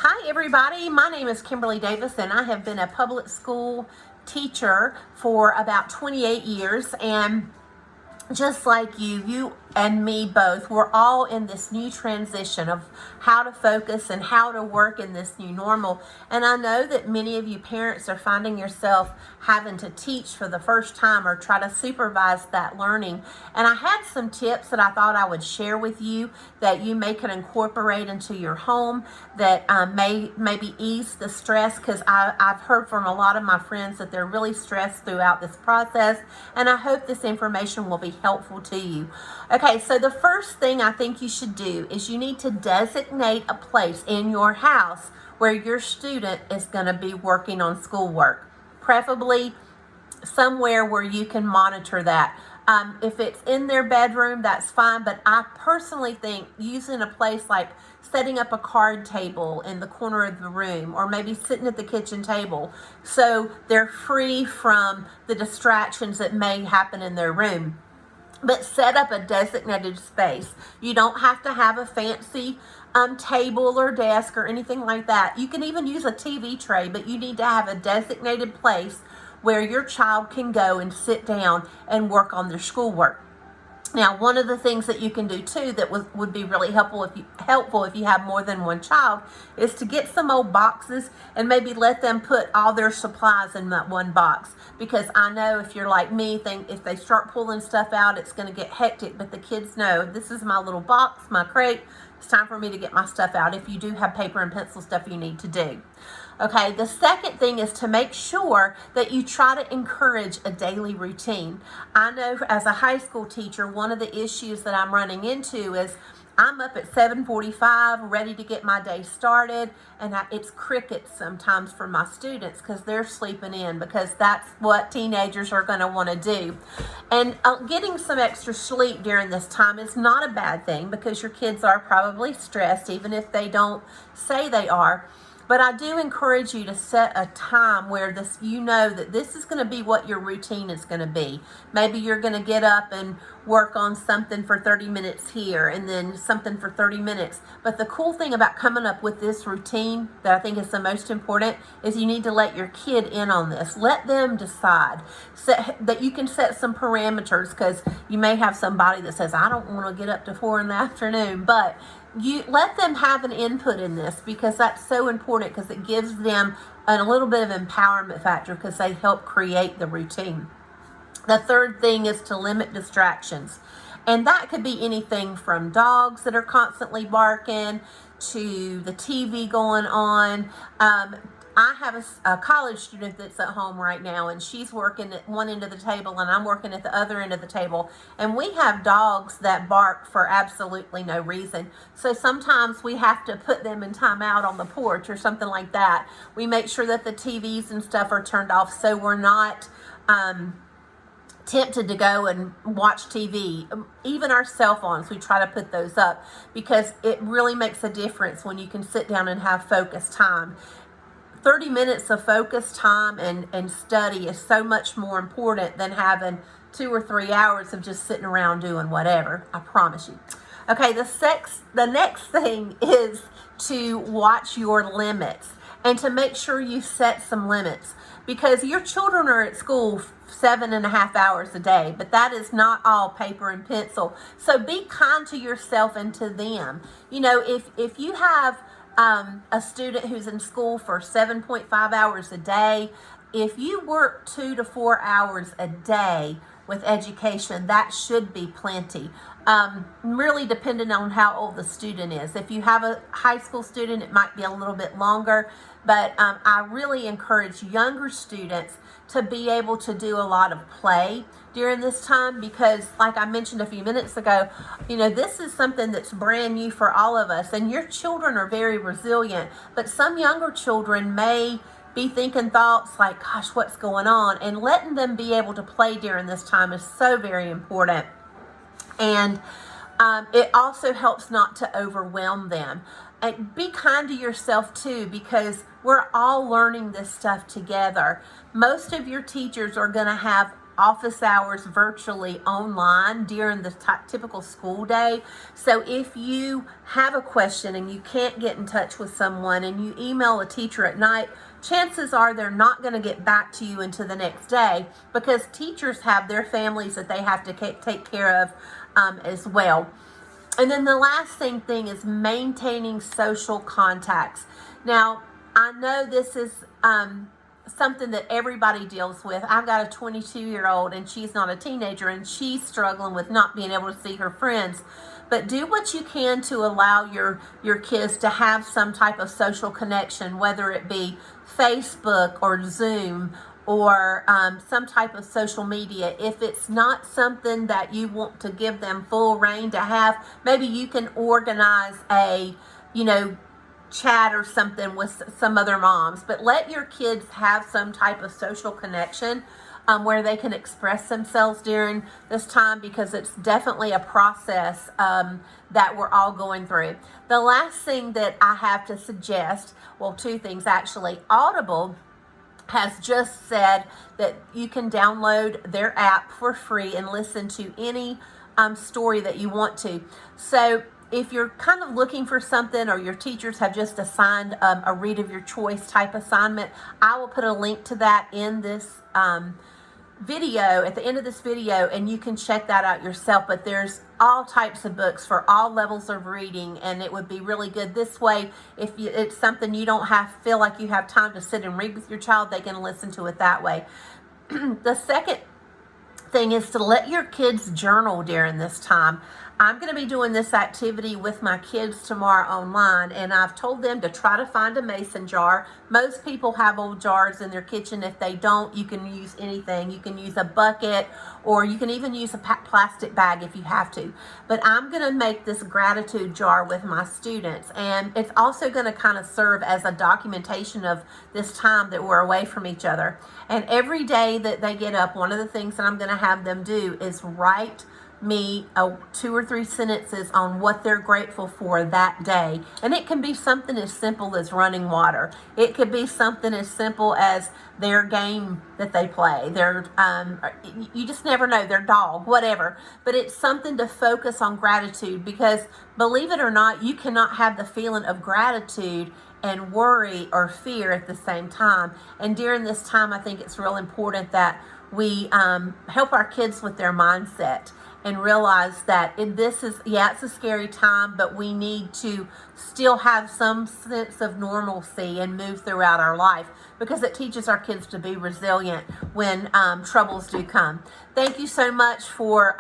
Hi, everybody. My name is Kimberly Davis, and I have been a public school teacher for about 28 years. And just like you and me both, we're all in this new transition of how to focus and how to work in this new normal. And I know that many of you parents are finding yourself having to teach for the first time or try to supervise that learning. And I had some tips that I thought I would share with you that you may can incorporate into your home that may maybe ease the stress, because I've heard from a lot of my friends that they're really stressed throughout this process, and I hope this information will be helpful to you. Okay, so the first thing I think you should do is you need to designate a place in your house where your student is going to be working on schoolwork, preferably somewhere where you can monitor that. If it's in their bedroom, that's fine, but I personally think using a place like setting up a card table in the corner of the room, or maybe sitting at the kitchen table, so they're free from the distractions that may happen in their room. But set up a designated space. You don't have to have a fancy table or desk or anything like that. You can even use a TV tray, but you need to have a designated place where your child can go and sit down and work on their schoolwork. Now, one of the things that you can do too that would be really helpful if you have more than one child is to get some old boxes and maybe let them put all their supplies in that one box. Because I know if you're like me, think if they start pulling stuff out, it's going to get hectic. But the kids know, this is my little box, my crate. It's time for me to get my stuff out, if you do have paper and pencil stuff you need to do. Okay, the second thing is to make sure that you try to encourage a daily routine. I know as a high school teacher, one of the issues that I'm running into is I'm up at 7:45, ready to get my day started, and it's crickets sometimes for my students because they're sleeping in, because that's what teenagers are going to want to do. And getting some extra sleep during this time is not a bad thing, because your kids are probably stressed, even if they don't say they are. But I do encourage you to set a time where you know that this is going to be what your routine is going to be. Maybe you're going to get up and work on something for 30 minutes here and then something for 30 minutes. But the cool thing about coming up with this routine that I think is the most important is you need to let your kid in on this. Let them decide. That you can set some parameters, because you may have somebody that says, I don't want to get up to 4 in the afternoon, but you let them have an input in this, because that's so important, because it gives them a little bit of empowerment factor, because they help create the routine. The third thing is to limit distractions. And that could be anything from dogs that are constantly barking to the TV going on. I have a college student that's at home right now, and she's working at one end of the table and I'm working at the other end of the table. And we have dogs that bark for absolutely no reason. So sometimes we have to put them in timeout on the porch or something like that. We make sure that the TVs and stuff are turned off, so we're not tempted to go and watch TV. Even our cell phones, we try to put those up, because it really makes a difference when you can sit down and have focused time. 30 minutes of focused time and study is so much more important than having 2 or 3 hours of just sitting around doing whatever. I promise you. Okay, the next thing is to watch your limits and to make sure you set some limits, because your children are at school 7.5 hours a day, but that is not all paper and pencil. So be kind to yourself and to them. You know, if you have a student who's in school for 7.5 hours a day, if you work 2 to 4 hours a day with education, that should be plenty. Really depending on how old the student is. If you have a high school student, it might be a little bit longer, but I really encourage younger students to be able to do a lot of play during this time, because like I mentioned a few minutes ago, you know, this is something that's brand new for all of us, and your children are very resilient, but some younger children may be thinking thoughts like, gosh, what's going on? And letting them be able to play during this time is so very important. And it also helps not to overwhelm them. And be kind to yourself too, because we're all learning this stuff together. Most of your teachers are going to have office hours virtually online during the typical school day. So if you have a question and you can't get in touch with someone and you email a teacher at night, chances are they're not going to get back to you until the next day, because teachers have their families that they have to take care of as well. And then the last thing is maintaining social contacts. Now, I know this is something that everybody deals with. I've got a 22-year-old and she's not a teenager and she's struggling with not being able to see her friends. But do what you can to allow your kids to have some type of social connection, whether it be Facebook or Zoom or some type of social media. If it's not something that you want to give them full reign to have, maybe you can organize a, chat or something with some other moms, but let your kids have some type of social connection where they can express themselves during this time, because it's definitely a process that we're all going through. The last thing that I have to suggest, well, two things actually. Audible has just said that you can download their app for free and listen to any story that you want to. So if you're kind of looking for something, or your teachers have just assigned a read of your choice type assignment, I will put a link to that in this video, at the end of this video, and you can check that out yourself. But there's all types of books for all levels of reading, and it would be really good this way. If it's something you don't feel like you have time to sit and read with your child, they can listen to it that way. The second thing is to let your kids journal during this time. I'm going to be doing this activity with my kids tomorrow online, and I've told them to try to find a mason jar. Most people have old jars in their kitchen. If they don't, you can use anything. You can use a bucket, or you can even use a plastic bag if you have to. But I'm going to make this gratitude jar with my students, and it's also going to kind of serve as a documentation of this time that we're away from each other. And every day that they get up, one of the things that I'm going to have them do is write me 2 or 3 sentences on what they're grateful for that day. And it can be something as simple as running water. It could be something as simple as their game that they play, their you just never know, their dog, whatever. But it's something to focus on gratitude, because believe it or not, you cannot have the feeling of gratitude and worry or fear at the same time. And during this time, I think it's real important that we help our kids with their mindset and realize that it's a scary time, but we need to still have some sense of normalcy and move throughout our life, because it teaches our kids to be resilient when troubles do come. Thank you so much for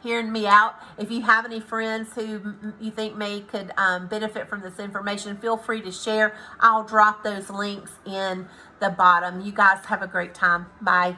hearing me out. If you have any friends who you think could benefit from this information, feel free to share. I'll drop those links in the bottom. You guys have a great time. Bye.